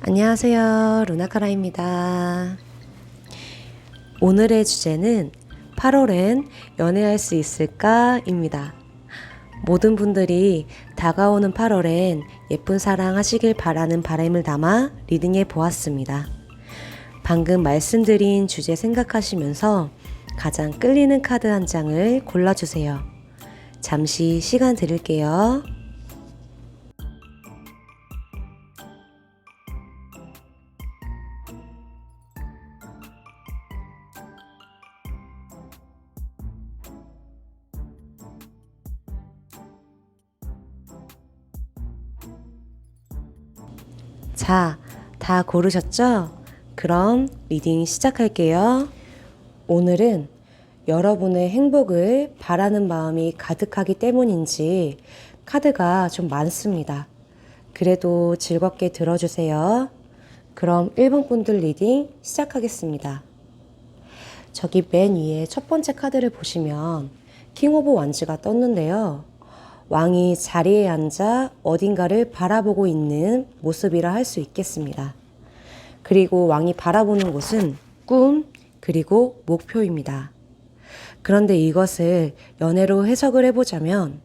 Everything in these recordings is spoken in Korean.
안녕하세요. 루나카라입니다. 오늘의 주제는 8월엔 연애할 수 있을까? 입니다. 모든 분들이 다가오는 8월엔 예쁜 사랑 하시길 바라는 바람을 담아 리딩해 보았습니다. 방금 말씀드린 주제 생각하시면서 가장 끌리는 카드 한 장을 골라주세요. 잠시 시간 드릴게요. 자, 다 고르셨죠? 그럼 리딩 시작할게요. 오늘은 여러분의 행복을 바라는 마음이 가득하기 때문인지 카드가 좀 많습니다. 그래도 즐겁게 들어주세요. 그럼 1번 분들 리딩 시작하겠습니다. 저기 맨 위에 첫 번째 카드를 보시면 킹 오브 완즈가 떴는데요. 왕이 자리에 앉아 어딘가를 바라보고 있는 모습이라 할 수 있겠습니다. 그리고 왕이 바라보는 곳은 꿈, 그리고 목표입니다. 그런데 이것을 연애로 해석을 해보자면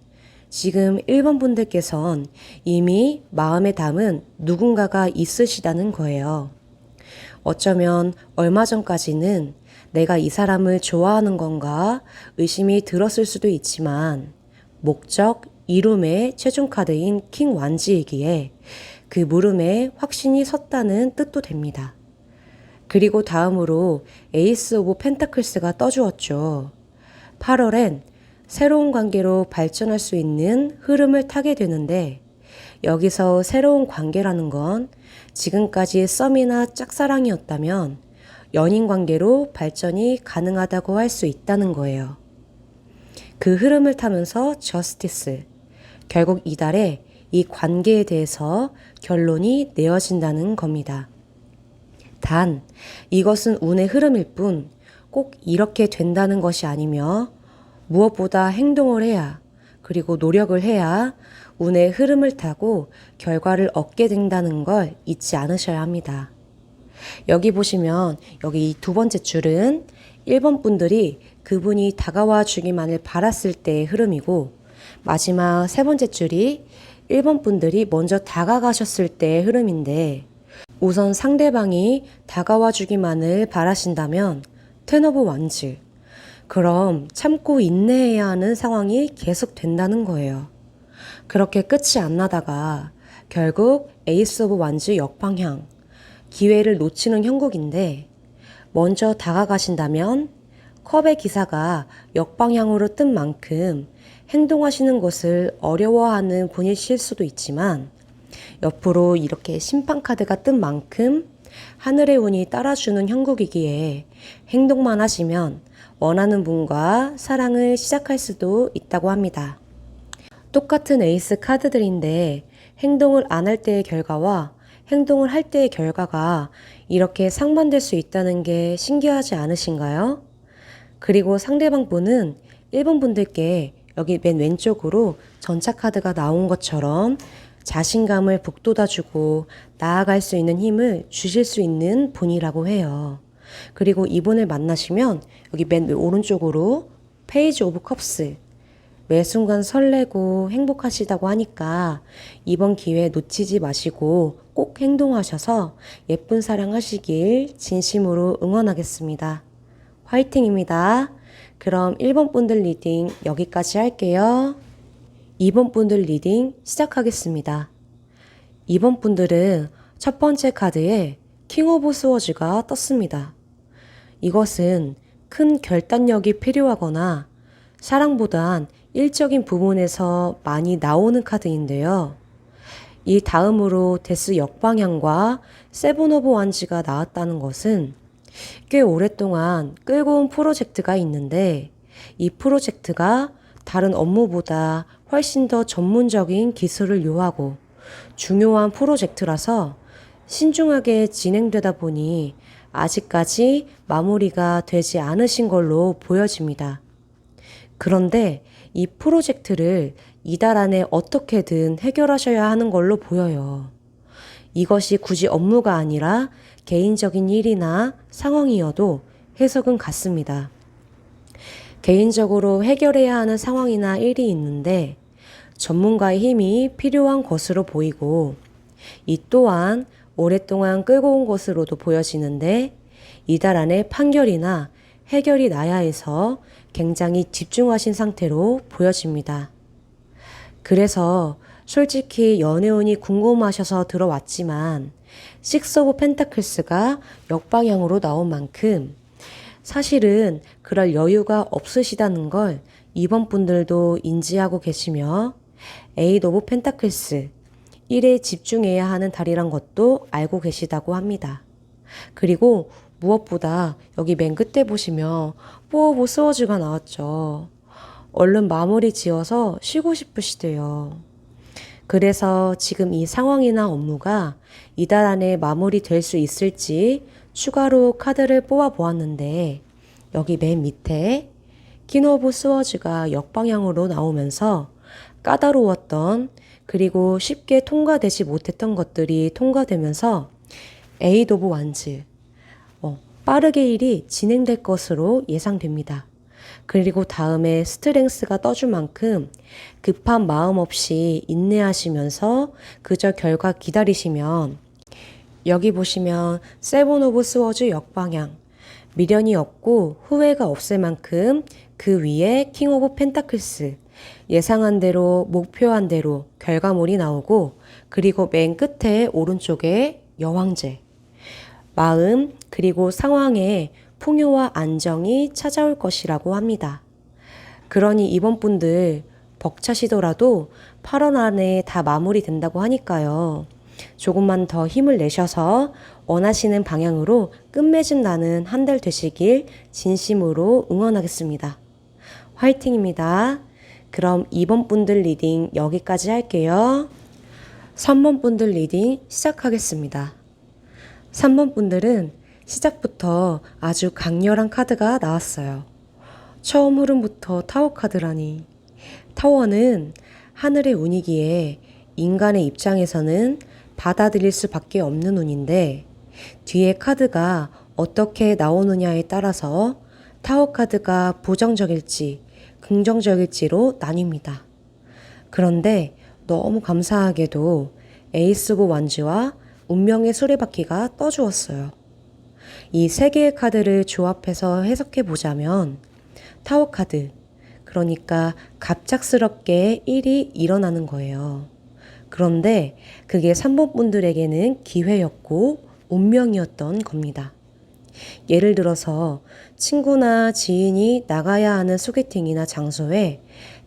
지금 1번 분들께선 이미 마음에 담은 누군가가 있으시다는 거예요. 어쩌면 얼마 전까지는 내가 이 사람을 좋아하는 건가 의심이 들었을 수도 있지만 목적, 이룸의 최종 카드인 킹 완지이기에 그 물음에 확신이 섰다는 뜻도 됩니다. 그리고 다음으로 에이스 오브 펜타클스가 떠주었죠. 8월엔 새로운 관계로 발전할 수 있는 흐름을 타게 되는데 여기서 새로운 관계라는 건 지금까지 썸이나 짝사랑이었다면 연인 관계로 발전이 가능하다고 할 수 있다는 거예요. 그 흐름을 타면서 저스티스, 결국 이달에 이 관계에 대해서 결론이 내어진다는 겁니다. 단, 이것은 운의 흐름일 뿐 꼭 이렇게 된다는 것이 아니며 무엇보다 행동을 해야 그리고 노력을 해야 운의 흐름을 타고 결과를 얻게 된다는 걸 잊지 않으셔야 합니다. 여기 보시면 여기 이 두 번째 줄은 1번 분들이 그분이 다가와 주기만을 바랐을 때의 흐름이고 마지막 세 번째 줄이 1번 분들이 먼저 다가가셨을 때의 흐름인데 우선 상대방이 다가와 주기만을 바라신다면 텐 오브 완즈, 그럼 참고 인내해야 하는 상황이 계속 된다는 거예요. 그렇게 끝이 안 나다가 결국 에이스 오브 완즈 역방향, 기회를 놓치는 형국인데 먼저 다가가신다면 컵의 기사가 역방향으로 뜬 만큼 행동하시는 것을 어려워하는 분이실 수도 있지만 옆으로 이렇게 심판카드가 뜬 만큼 하늘의 운이 따라주는 형국이기에 행동만 하시면 원하는 분과 사랑을 시작할 수도 있다고 합니다. 똑같은 에이스 카드들인데 행동을 안 할 때의 결과와 행동을 할 때의 결과가 이렇게 상반될 수 있다는 게 신기하지 않으신가요? 그리고 상대방 분은 1번 분들께 여기 맨 왼쪽으로 전차 카드가 나온 것처럼 자신감을 북돋아주고 나아갈 수 있는 힘을 주실 수 있는 분이라고 해요. 그리고 이분을 만나시면 여기 맨 오른쪽으로 페이지 오브 컵스, 매 순간 설레고 행복하시다고 하니까 이번 기회 놓치지 마시고 꼭 행동하셔서 예쁜 사랑 하시길 진심으로 응원하겠습니다. 화이팅입니다. 그럼 1번 분들 리딩 여기까지 할게요. 2번 분들 리딩 시작하겠습니다. 2번 분들은 첫 번째 카드에 킹 오브 스워즈가 떴습니다. 이것은 큰 결단력이 필요하거나 사랑보단 일적인 부분에서 많이 나오는 카드인데요. 이 다음으로 데스 역방향과 세븐 오브 완즈가 나왔다는 것은 꽤 오랫동안 끌고 온 프로젝트가 있는데 이 프로젝트가 다른 업무보다 훨씬 더 전문적인 기술을 요하고 중요한 프로젝트라서 신중하게 진행되다 보니 아직까지 마무리가 되지 않으신 걸로 보여집니다. 그런데 이 프로젝트를 이달 안에 어떻게든 해결하셔야 하는 걸로 보여요. 이것이 굳이 업무가 아니라 개인적인 일이나 상황이어도 해석은 같습니다. 개인적으로 해결해야 하는 상황이나 일이 있는데 전문가의 힘이 필요한 것으로 보이고 이 또한 오랫동안 끌고 온 것으로도 보여지는데 이달 안에 판결이나 해결이 나야 해서 굉장히 집중하신 상태로 보여집니다. 그래서 솔직히 연애운이 궁금하셔서 들어왔지만 식스 오브 펜타클스가 역방향으로 나온 만큼 사실은 그럴 여유가 없으시다는 걸 이번 분들도 인지하고 계시며 에잇 오브 펜타클스 1에 집중해야 하는 달이란 것도 알고 계시다고 합니다. 그리고 무엇보다 여기 맨 끝에 보시면 4 오브 스워즈가 나왔죠. 얼른 마무리 지어서 쉬고 싶으시대요. 그래서 지금 이 상황이나 업무가 이달 안에 마무리될 수 있을지 추가로 카드를 뽑아 보았는데 여기 맨 밑에 퀸 오브 스워즈가 역방향으로 나오면서 까다로웠던 그리고 쉽게 통과되지 못했던 것들이 통과되면서 에잇 오브 완즈 빠르게 일이 진행될 것으로 예상됩니다. 그리고 다음에 스트렝스가 떠줄 만큼 급한 마음 없이 인내하시면서 그저 결과 기다리시면 여기 보시면 세븐 오브 스워즈 역방향 미련이 없고 후회가 없을 만큼 그 위에 킹 오브 펜타클스 예상한 대로 목표한 대로 결과물이 나오고 그리고 맨 끝에 오른쪽에 여왕제 마음 그리고 상황에 풍요와 안정이 찾아올 것이라고 합니다. 그러니 이번 분들 벅차시더라도 8월 안에 다 마무리된다고 하니까요. 조금만 더 힘을 내셔서 원하시는 방향으로 끝맺음 나는 한 달 되시길 진심으로 응원하겠습니다. 화이팅입니다. 그럼 2번 분들 리딩 여기까지 할게요. 3번 분들 리딩 시작하겠습니다. 3번 분들은 시작부터 아주 강렬한 카드가 나왔어요. 처음 흐름부터 타워 카드라니. 타워는 하늘의 운이기에 인간의 입장에서는 받아들일 수밖에 없는 운인데 뒤에 카드가 어떻게 나오느냐에 따라서 타워 카드가 부정적일지 긍정적일지로 나뉩니다. 그런데 너무 감사하게도 에이스 오브 완즈와 운명의 수레바퀴가 떠주었어요. 이 세 개의 카드를 조합해서 해석해 보자면 타워 카드, 그러니까 갑작스럽게 일이 일어나는 거예요. 그런데 그게 3번 분들에게는 기회였고 운명이었던 겁니다. 예를 들어서 친구나 지인이 나가야 하는 소개팅이나 장소에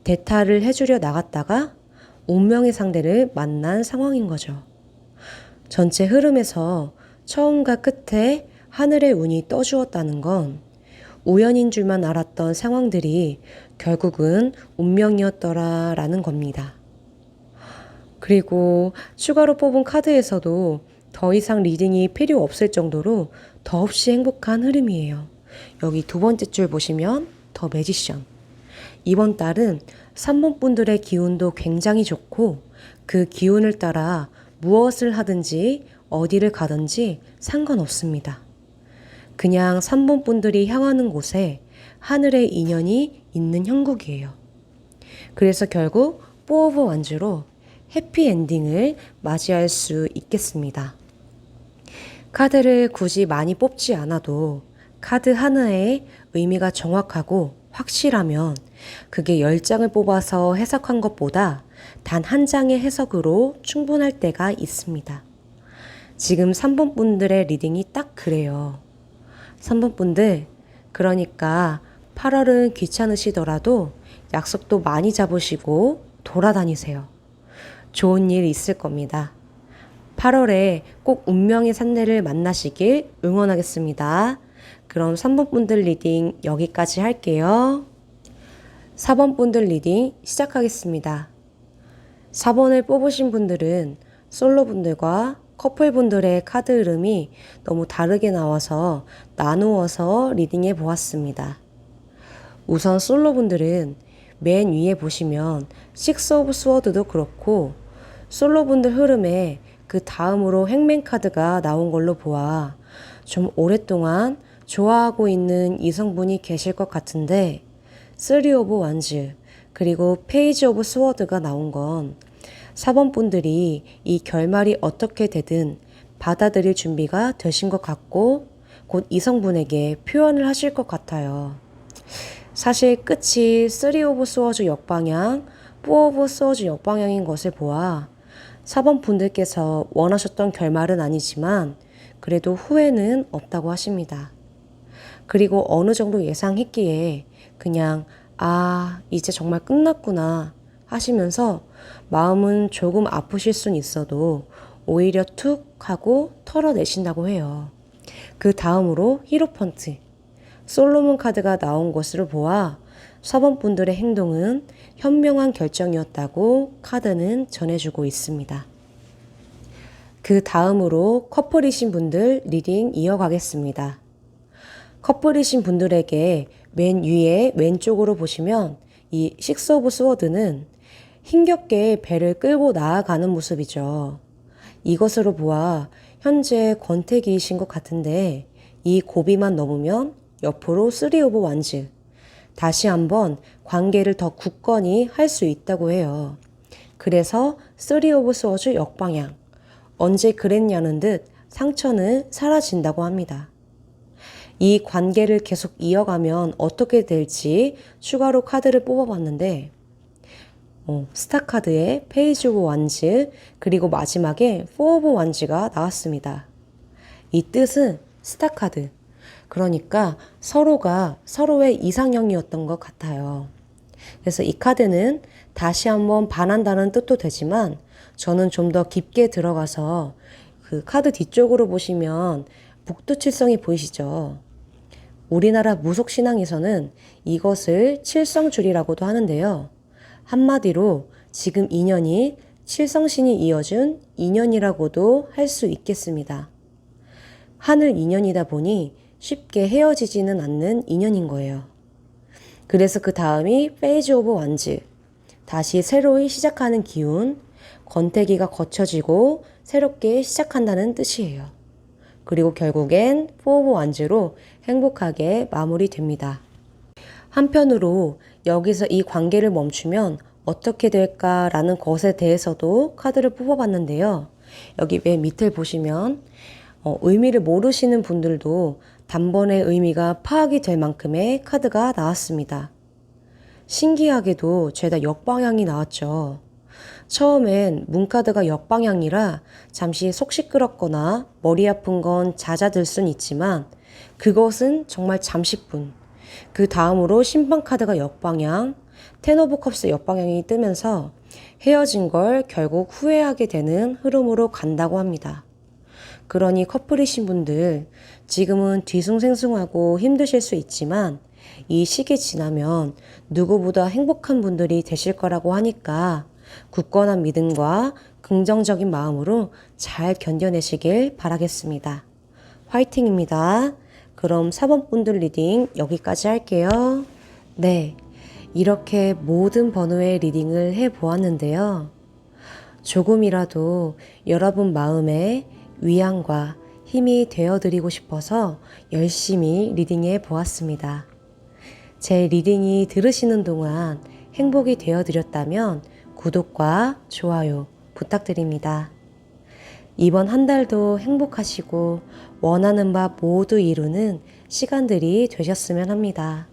대타를 해주려 나갔다가 운명의 상대를 만난 상황인 거죠. 전체 흐름에서 처음과 끝에 하늘의 운이 떠주었다는 건 우연인 줄만 알았던 상황들이 결국은 운명이었더라라는 겁니다. 그리고 추가로 뽑은 카드에서도 더 이상 리딩이 필요 없을 정도로 더없이 행복한 흐름이에요. 여기 두 번째 줄 보시면 더 매지션. 이번 달은 3번 분들의 기운도 굉장히 좋고 그 기운을 따라 무엇을 하든지 어디를 가든지 상관없습니다. 그냥 3번 분들이 향하는 곳에 하늘의 인연이 있는 형국이에요. 그래서 결국 4 오브 완즈로 해피엔딩을 맞이할 수 있겠습니다. 카드를 굳이 많이 뽑지 않아도 카드 하나의 의미가 정확하고 확실하면 그게 10장을 뽑아서 해석한 것보다 단 한 장의 해석으로 충분할 때가 있습니다. 지금 3번 분들의 리딩이 딱 그래요. 3번 분들, 그러니까 8월은 귀찮으시더라도 약속도 많이 잡으시고 돌아다니세요. 좋은 일 있을 겁니다. 8월에 꼭 운명의 산내를 만나시길 응원하겠습니다. 그럼 3번 분들 리딩 여기까지 할게요. 4번 분들 리딩 시작하겠습니다. 4번을 뽑으신 분들은 솔로 분들과 커플 분들의 카드 흐름이 너무 다르게 나와서 나누어서 리딩해 보았습니다. 우선 솔로 분들은 맨 위에 보시면 식스 오브 스워드도 그렇고 솔로 분들 흐름에 그 다음으로 행맨 카드가 나온 걸로 보아 좀 오랫동안 좋아하고 있는 이성분이 계실 것 같은데, 3 오브 완즈 그리고 페이지 오브 스워드가 나온 건 4번 분들이 이 결말이 어떻게 되든 받아들일 준비가 되신 것 같고 곧 이성분에게 표현을 하실 것 같아요. 사실 끝이 3 오브 스워드 역방향, 4 오브 스워드 역방향인 것을 보아 4번 분들께서 원하셨던 결말은 아니지만 그래도 후회는 없다고 하십니다. 그리고 어느 정도 예상했기에 그냥 이제 정말 끝났구나 하시면서 마음은 조금 아프실 순 있어도 오히려 툭 하고 털어내신다고 해요. 그 다음으로 히로펀트, 솔로몬 카드가 나온 것으로 보아 4번 분들의 행동은 현명한 결정이었다고 카드는 전해주고 있습니다. 그 다음으로 커플이신 분들 리딩 이어가겠습니다. 커플이신 분들에게 맨 위에 왼쪽으로 보시면 이 6 오브 스워드는 힘겹게 배를 끌고 나아가는 모습이죠. 이것으로 보아 현재 권태기이신 것 같은데 이 고비만 넘으면 옆으로 3 오브 완즈, 다시 한번 관계를 더 굳건히 할 수 있다고 해요. 그래서 3 오브 스워드 역방향, 언제 그랬냐는 듯 상처는 사라진다고 합니다. 이 관계를 계속 이어가면 어떻게 될지 추가로 카드를 뽑아봤는데 스타 카드에 페이지 오브 완즈 그리고 마지막에 4 오브 완즈가 나왔습니다. 이 뜻은 스타 카드, 그러니까 서로가 서로의 이상형이었던 것 같아요. 그래서 이 카드는 다시 한번 반한다는 뜻도 되지만 저는 좀 더 깊게 들어가서 그 카드 뒤쪽으로 보시면 북두칠성이 보이시죠? 우리나라 무속신앙에서는 이것을 칠성줄이라고도 하는데요. 한마디로 지금 인연이 칠성신이 이어준 인연이라고도 할 수 있겠습니다. 하늘 인연이다 보니 쉽게 헤어지지는 않는 인연인 거예요. 그래서 그 다음이 페이지 오브 완즈, 다시 새로이 시작하는 기운, 권태기가 거쳐지고 새롭게 시작한다는 뜻이에요. 그리고 결국엔 4 오브 완즈로 행복하게 마무리됩니다. 한편으로 여기서 이 관계를 멈추면 어떻게 될까라는 것에 대해서도 카드를 뽑아봤는데요. 여기 맨 밑을 보시면 의미를 모르시는 분들도 단번에 의미가 파악이 될 만큼의 카드가 나왔습니다. 신기하게도 죄다 역방향이 나왔죠. 처음엔 문카드가 역방향이라 잠시 속 시끄럽거나 머리 아픈 건 잦아들 순 있지만 그것은 정말 잠시뿐. 그 다음으로 심판카드가 역방향, 10 오브 컵스 역방향이 뜨면서 헤어진 걸 결국 후회하게 되는 흐름으로 간다고 합니다. 그러니 커플이신 분들 지금은 뒤숭생숭하고 힘드실 수 있지만 이 시기 지나면 누구보다 행복한 분들이 되실 거라고 하니까 굳건한 믿음과 긍정적인 마음으로 잘 견뎌내시길 바라겠습니다. 화이팅입니다. 그럼 4번 분들 리딩 여기까지 할게요. 네, 이렇게 모든 번호의 리딩을 해보았는데요. 조금이라도 여러분 마음에 위안과 힘이 되어드리고 싶어서 열심히 리딩해 보았습니다. 제 리딩이 들으시는 동안 행복이 되어드렸다면 구독과 좋아요 부탁드립니다. 이번 한 달도 행복하시고 원하는 바 모두 이루는 시간들이 되셨으면 합니다.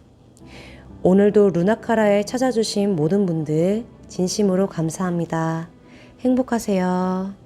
오늘도 루나카라에 찾아주신 모든 분들 진심으로 감사합니다. 행복하세요.